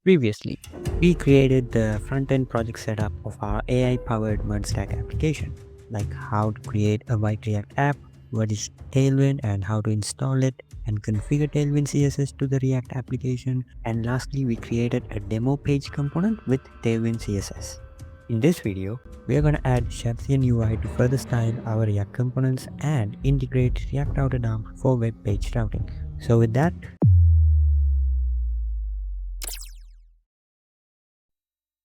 Previously, we created the front-end project setup of our AI-powered MERN Stack application, like how to create a white React app, what is Tailwind and how to install it, and configure Tailwind CSS to the React application. And lastly, we created a demo page component with Tailwind CSS. In this video, we are going to add Shadcn UI to further style our React components and integrate React Router DOM for web page routing. So with that,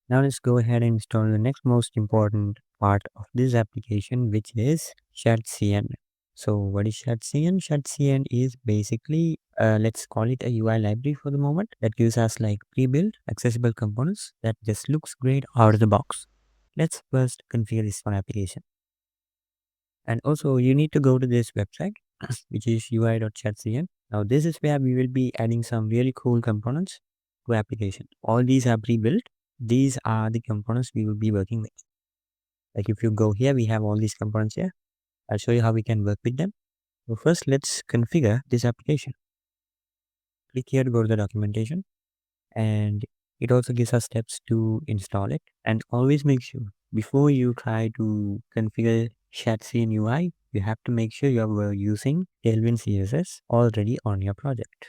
now let's go ahead and install the next most important part of this application, which is Shadcn. So what is Shadcn? Shadcn is basically, let's call it a UI library for the moment that gives us like pre-built accessible components that just looks great out of the box. Let's first configure this one application. And also you need to go to this website, which is ui.shadcn. Now this is where we will be adding some really cool components to application. All these are pre-built. These are the components we will be working with. Like if you go here, we have all these components here. I'll show you how we can work with them. So first, let's configure this application. Click here to go to the documentation, and it also gives us steps to install it. And always make sure before you try to configure Shadcn UI, you have to make sure you are using Tailwind CSS already on your project.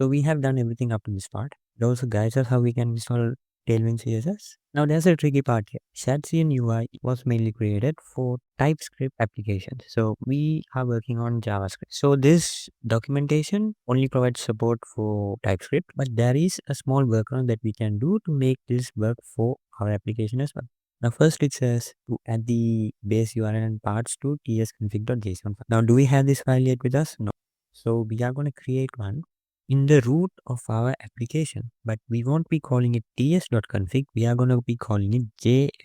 So we have done everything up to this part. It also guides us how we can install Tailwind CSS. Now there's a tricky part here. Shadcn UI was mainly created for TypeScript applications. So we are working on JavaScript. So this documentation only provides support for TypeScript, but there is a small workaround that we can do to make this work for our application as well. Now first it says to add the base URL and parts to tsconfig.json. Now do we have this file yet with us? No. So we are going to create one in the root of our application, but we won't be calling it ts.config. We are going to be calling it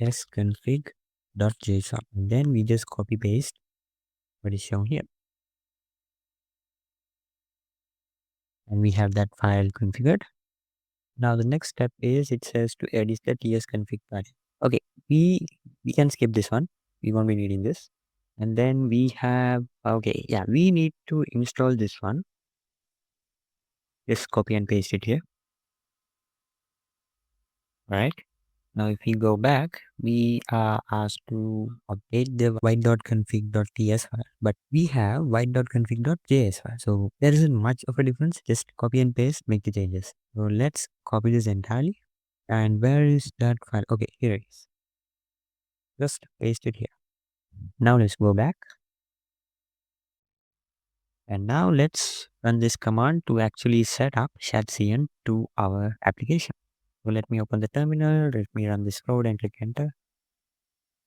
jsconfig.json, and then we just copy paste what is shown here, and we have that file configured. Now the next step is it says to edit the tsconfig file. Okay, we can skip this one. We won't be needing this. And then we have, okay, yeah, we need to install this one. Just copy and paste it here. Right. Now, if we go back, we are asked to update the white.config.ts file, but we have white.config.js file. So there isn't much of a difference. Just copy and paste, make the changes. So let's copy this entirely. And where is that file? Okay, here it is. Just paste it here. Now let's go back. And now let's run this command to actually set up Shadcn to our application. So let me open the terminal, let me run this code and click enter.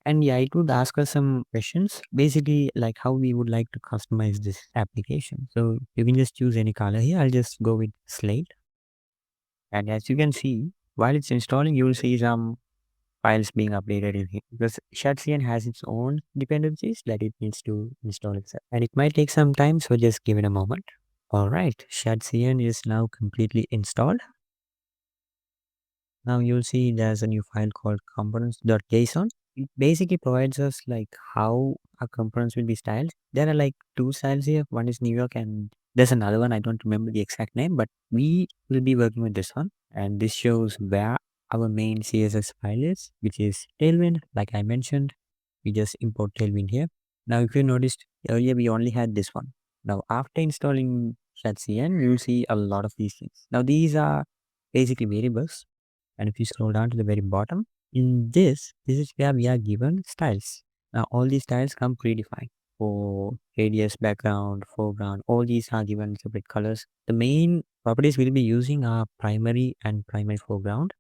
And yeah, it would ask us some questions, basically like how we would like to customize this application. So you can just choose any color here. I'll just go with slate. And as you can see, while it's installing, you will see some files being updated in here because Shadcn has its own dependencies that it needs to install itself. And it might take some time, so just give it a moment. All right, Shadcn is now completely installed. Now you'll see there's a new file called components.json. It basically provides us like how our components will be styled. There are like two styles here. One is New York and there's another one. I don't remember the exact name, but we will be working with this one. And this shows where our main CSS file is, which is Tailwind. Like I mentioned, we just import Tailwind here. Now, if you noticed earlier, we only had this one. Now, after installing Shadcn, you'll see a lot of these things. Now, these are basically variables. And if you scroll down to the very bottom, in this is where we are given styles. Now all these styles come predefined for radius, background, foreground. All these are given separate colors. The main properties we'll be using are primary and primary foreground.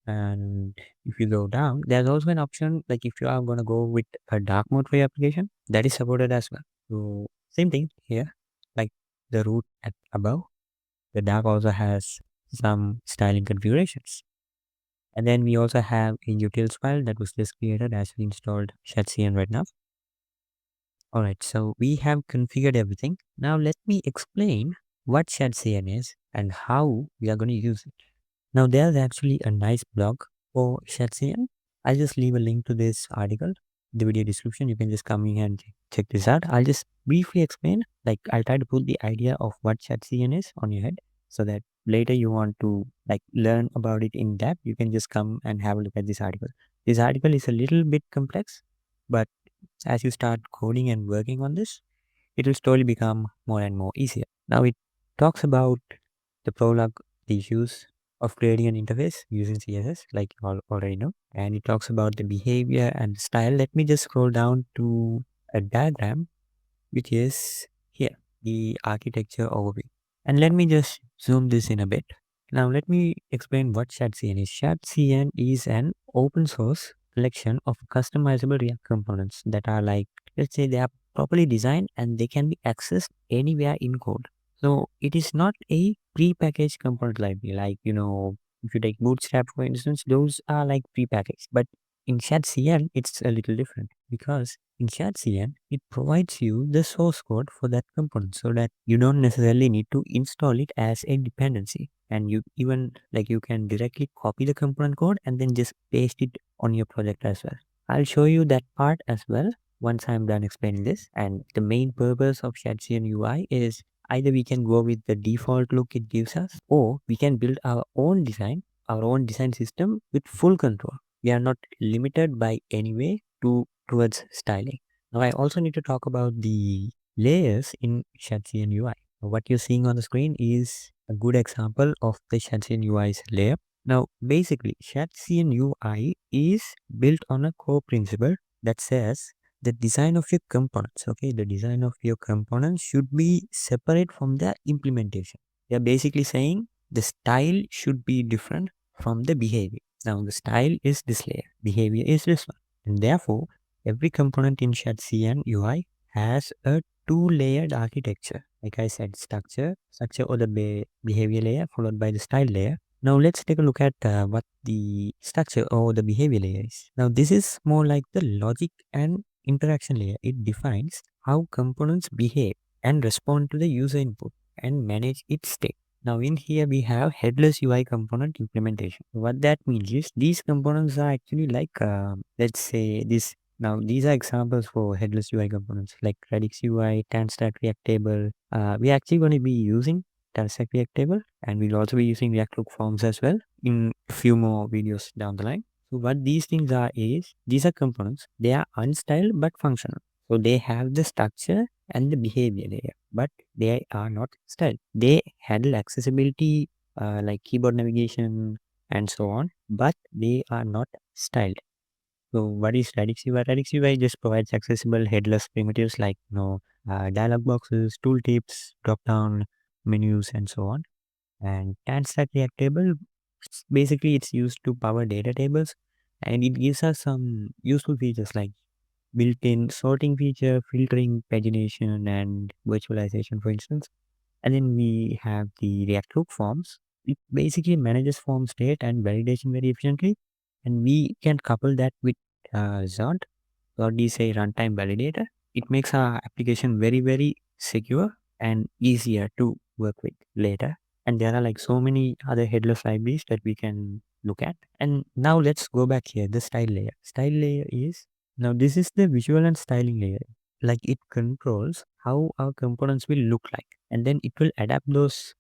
And if you go down, there's also an option like if you are going to go with a dark mode for your application, that is supported as well. So same thing here, like the root at above, the dark also has some styling configurations. And then we also have a utils file that was just created as we installed Shadcn right now. Alright, so we have configured everything. Now let me explain what Shadcn is and how we are going to use it. Now there's actually a nice blog for Shadcn. I'll just leave a link to this article in the video description. You can just come in and check this out. I'll just briefly explain, like I'll try to put the idea of what Shadcn is on your head so that later you want to like learn about it in depth, you can just come and have a look at this article. This article is a little bit complex, but as you start coding and working on this, it will slowly become more and more easier. Now it talks about the prologue, the issues of creating an interface using CSS, like you all already know, and it talks about the behavior and style. Let me just scroll down to a diagram, which is here, the architecture overview. And let me just zoom this in a bit. Now let me explain what Shadcn is. Shadcn is an open source collection of customizable React components that are like, let's say they are properly designed and they can be accessed anywhere in code. So it is not a pre-packaged component library like, if you take Bootstrap for instance, those are like pre-packaged. But in Shadcn, it's a little different because in Shadcn, it provides you the source code for that component so that you don't necessarily need to install it as a dependency. And you even like you can directly copy the component code and then just paste it on your project as well. I'll show you that part as well once I'm done explaining this. And the main purpose of Shadcn UI is either we can go with the default look it gives us, or we can build our own design system with full control. We are not limited by any way towards styling. Now I also need to talk about the layers in Shadcn UI. What you're seeing on the screen is a good example of the Shadcn UI's layer. Now basically Shadcn UI is built on a core principle that says the design of your components, okay, the design of your components should be separate from the implementation. They're basically saying the style should be different from the behavior. Now the style is this layer, behavior is this one. And therefore, every component in Shadcn UI has a two-layered architecture. Like I said, structure or the behavior layer followed by the style layer. Now let's take a look at what the structure or the behavior layer is. Now this is more like the logic and interaction layer. It defines how components behave and respond to the user input and manage its state. Now in here we have headless UI component implementation. What that means is these components are actually like, let's say this. Now these are examples for headless UI components like Radix UI, Stack React Table. We're actually going to be using Stack React Table, and we'll also be using React Look Forms as well in a few more videos down the line. So what these things are is, these are components. They are unstyled but functional. So they have the structure and the behavior layer, but they are not styled. They handle accessibility, like keyboard navigation and so on, but they are not styled. So what is Radix UI? Radix UI just provides accessible headless primitives like dialog boxes, tooltips, drop-down menus, and so on. And can stack React table, basically it's used to power data tables, and it gives us some useful features like built-in sorting feature, filtering, pagination, and virtualization, for instance. And then we have the React Hook forms. It basically manages form state and validation very efficiently. And we can couple that with Zod, or do you say runtime validator. It makes our application very, very secure and easier to work with later. And there are like so many other headless libraries that we can look at. And now let's go back here, the style layer. Style layer is, now this is the visual and styling layer. Like it controls how our components will look like. And then it will adapt those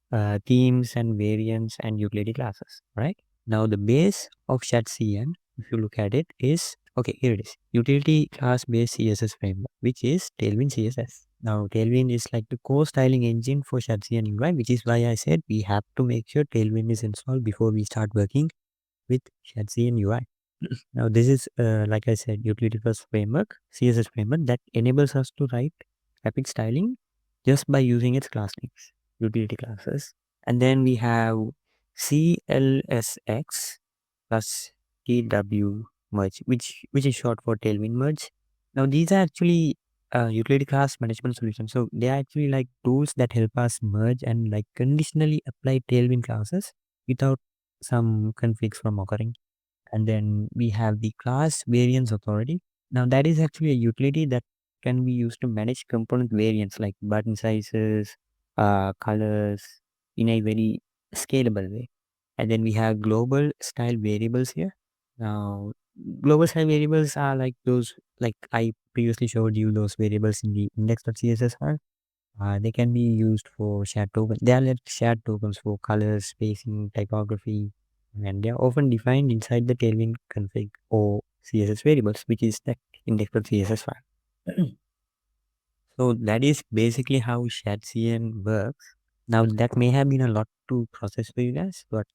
themes and variants and utility classes, right? Now the base of Shadcn, if you look at it, is, okay, here it is, utility class based CSS framework, which is Tailwind CSS. Now Tailwind is like the core styling engine for Shadcn UI, which is why I said we have to make sure Tailwind is installed before we start working with Shadcn UI. Now this is, like I said, utility first framework, CSS framework that enables us to write rapid styling just by using its class names, utility classes. And then we have CLSX plus TW merge, which is short for Tailwind merge. Now these are actually utility class management solutions. So they are actually like tools that help us merge and like conditionally apply Tailwind classes without some conflicts from occurring. And then we have the class variance authority. Now that is actually a utility that can be used to manage component variants like button sizes, colors in a very scalable way. And then we have global style variables here. Now global style variables are like those, like I previously showed you those variables in the index.css file. They can be used for shared tokens. They are like shared tokens for color, spacing, typography, and they are often defined inside the Tailwind config or CSS variables, which is the index.css file. So that is basically how Shadcn works. Now that may have been a lot to process for you guys, but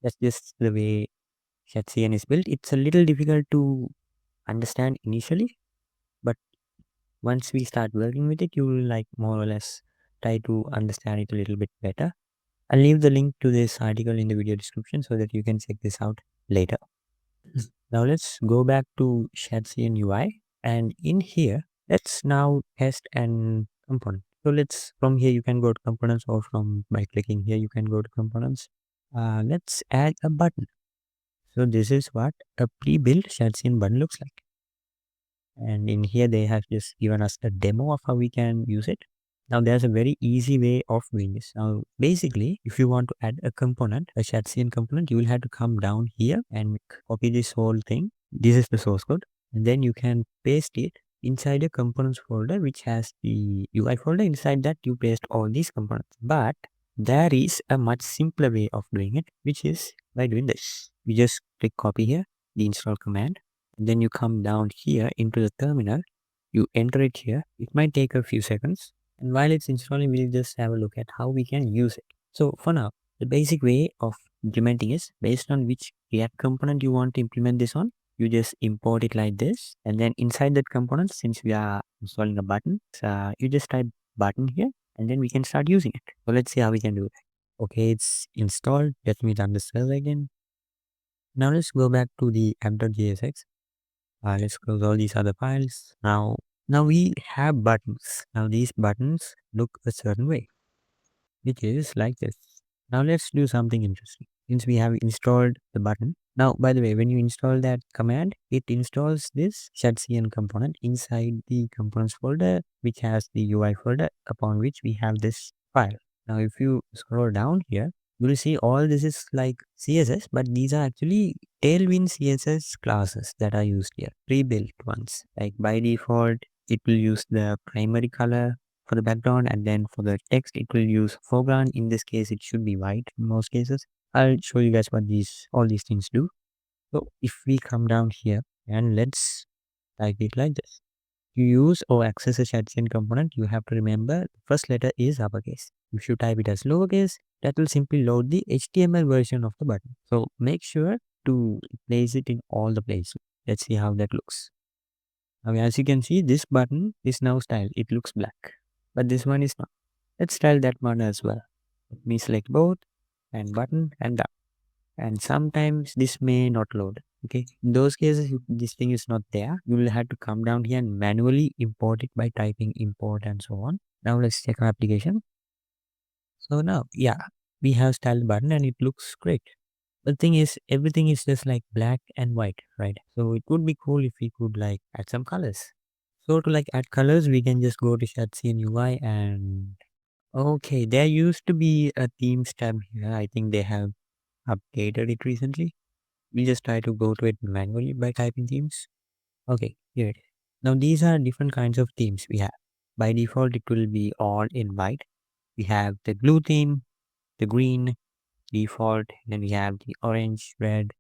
that's just the way Shadcn is built. It's a little difficult to understand initially, but once we start working with it, you will like more or less try to understand it a little bit better. I'll leave the link to this article in the video description so that you can check this out later. Now let's go back to Shadcn UI, and in here, let's now test an component. So let's, from here you can go to components, or from by clicking here you can go to components. Let's add a button. So this is what a pre-built Shadcn button looks like. And in here they have just given us a demo of how we can use it. Now there's a very easy way of doing this. Now basically, if you want to add a component, a Shadcn component, you will have to come down here and copy this whole thing. This is the source code, and then you can paste it inside a components folder which has the UI folder. Inside that you paste all these components. But there is a much simpler way of doing it, which is by doing this. You just click copy here, the install command, and then you come down here into the terminal, you enter it here. It might take a few seconds, and while it's installing, we'll just have a look at how we can use it. So for now, the basic way of implementing is based on which React component you want to implement this on. You just import it like this, and then inside that component, since we are installing a button, you just type button here, and then we can start using it. So let's see how we can do that. Okay, it's installed. Let me run the server again. Now let's go back to the app.jsx. Let's close all these other files. Now we have buttons. Now these buttons look a certain way, which is like this. Now let's do something interesting. Since we have installed the button. Now, by the way, when you install that command, it installs this Shadcn component inside the components folder, which has the UI folder upon which we have this file. Now, if you scroll down here, you will see all this is like CSS, but these are actually Tailwind CSS classes that are used here, pre-built ones. Like by default, it will use the primary color for the background, and then for the text, it will use foreground. In this case, it should be white in most cases. I'll show you guys what all these things do. So if we come down here and let's type it like this. To use or access a Shadcn component, you have to remember the first letter is uppercase. If you type it as lowercase, that will simply load the HTML version of the button. So make sure to place it in all the places. Let's see how that looks. Now as you can see, this button is now styled. It looks black, but this one is not. Let's style that one as well. Let me select both and button and down. And sometimes this may not load. Okay, in those cases, if this thing is not there, you will have to come down here and manually import it by typing import and so on. Now let's check our application. So now, yeah, we have styled button and it looks great. The thing is, everything is just like black and white, right? So it would be cool if we could like add some colors. So to like add colors, we can just go to Shadcn UI and okay, there used to be a themes tab here. I think they have updated it recently. We just try to go to it manually by typing themes. Okay, here it is. Now these are different kinds of themes we have. By default, it will be all in white. We have the blue theme, the green default, then we have the orange, red.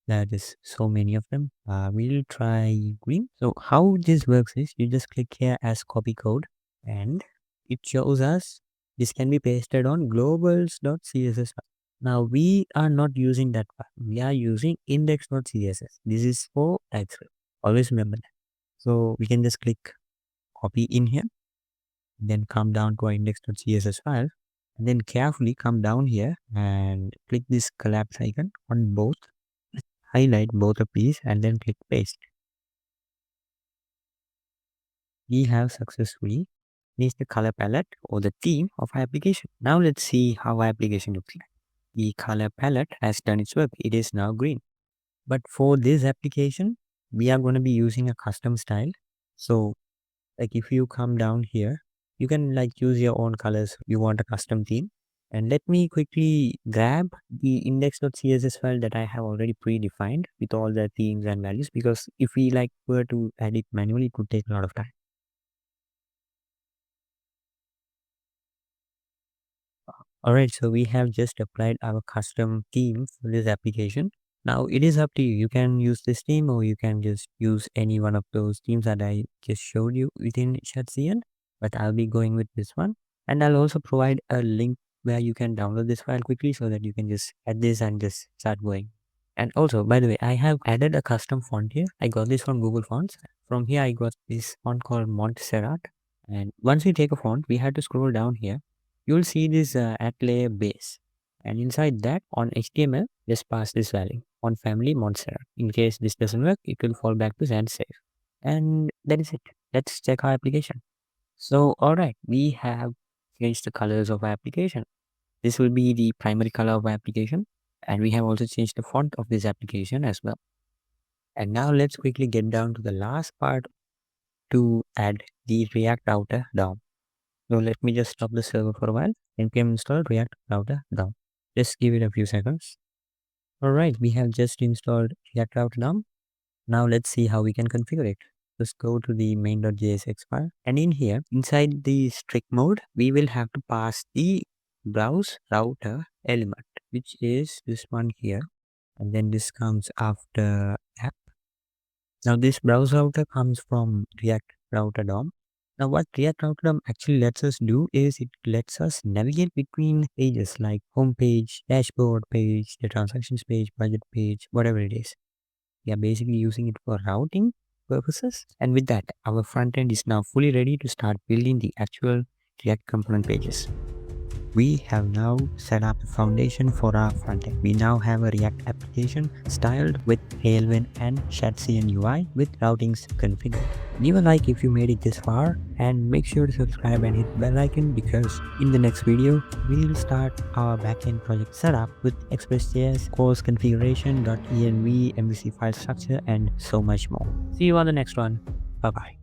There is so many of them. We'll try green. So how this works is you just click here as copy code and it shows us this can be pasted on globals.css. Now we are not using that part. We are using index.css. This is for TypeScript. Always remember that. So we can just click copy in here, then come down to our index.css file, and then carefully come down here and click this collapse icon on both. Highlight both of these and then click paste. We have successfully finished the color palette or the theme of our application. Now let's see how our application looks like. The color palette has done its work. It is now green. But for this application, we are going to be using a custom style. So like if you come down here, you can like choose your own colors. You want a custom theme. And let me quickly grab the index.css file that I have already predefined with all the themes and values, because if we like were to add it manually, it would take a lot of time. Alright, so we have just applied our custom theme for this application. Now it is up to you. You can use this theme or you can just use any one of those themes that I just showed you within Shadcn, but I'll be going with this one. And I'll also provide a link where you can download this file quickly so that you can just add this and just start going. And also, by the way, I have added a custom font here. I got this from Google Fonts. From here, I got this font called Montserrat. And once we take a font, we have to scroll down here. You'll see this at layer base. And inside that, on HTML, just pass this value on family Montserrat. In case this doesn't work, it will fall back to sans serif. And that is it. Let's check our application. So, alright, we have changed the colors of our application. This will be the primary color of our application. And we have also changed the font of this application as well. And now let's quickly get down to the last part to add the React router DOM. So let me just stop the server for a while. npm install React router DOM. Just give it a few seconds. Alright, we have just installed React router DOM. Now let's see how we can configure it. Just go to the main.jsx file, and in here, inside the strict mode, we will have to pass the browse router element, which is this one here, and then this comes after app. Now this browse router comes from React router DOM. Now what React router DOM actually lets us do is it lets us navigate between pages like home page, dashboard page, the transactions page, budget page, whatever it is. We are basically using it for routing purposes. And with that, our front end is now fully ready to start building the actual React component pages. We have now set up the foundation for our front end. We now have a React application styled with Tailwind and Shadcn UI with routings configured. Leave a like if you made it this far, and make sure to subscribe and hit the bell icon, because in the next video, we'll start our backend project setup with Express.js, course configuration, .env, MVC file structure, and so much more. See you on the next one. Bye bye.